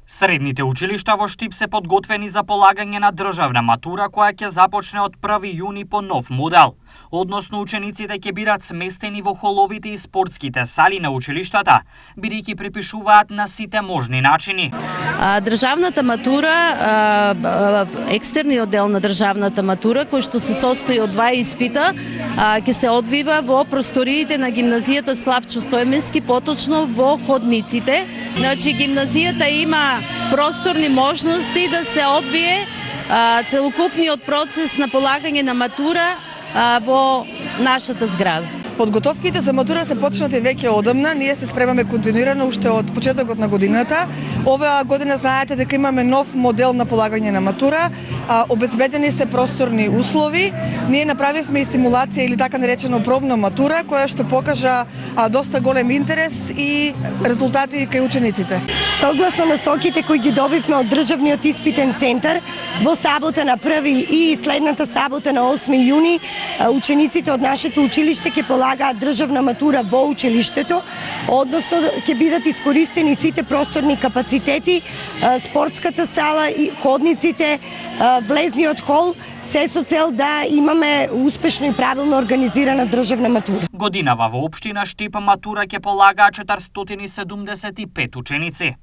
Средните училишта во Штип се подготвени за полагање на државна матура која ќе започне од 1 јуни по нов модел. Односно, учениците ќе бидат сместени во холовите и спортските сали на училиштата, бидејќи припишуваат на сите можни начини. Државната матура, екстерниот дел на државната матура, кој што се состои од 2 испита, ќе се одвива во просториите на гимназијата Славчо Стојменски, поточно во ходниците. Значи, гимназијата има просторни можности да се одвие целокупниот процес на полагање на матура во нашата зграда. Подготовките за матура се почнати веќе одамна, ние се спремаме континуирано уште од почетокот на годината. Оваа година знаете дека имаме нов модел на полагање на матура, обезбедени се просторни услови. Ние направивме и симулација или така наречено пробна матура, која што покажа доста голем интерес и резултати кај учениците. Согласно насоките кои ги добивме од државниот испитен центар, во сабота на 1 и следната сабота на 8 јуни, учениците од нашето училиште ќе полагаат државна матура во училиштето, односно ќе бидат искористени сите просторни капацитети, спортската сала и ходниците, влезниот хол, се со цел да имаме успешно и правилно организирана државна матура. Годинава во општина Штип матура ќе полагаат 475 ученици.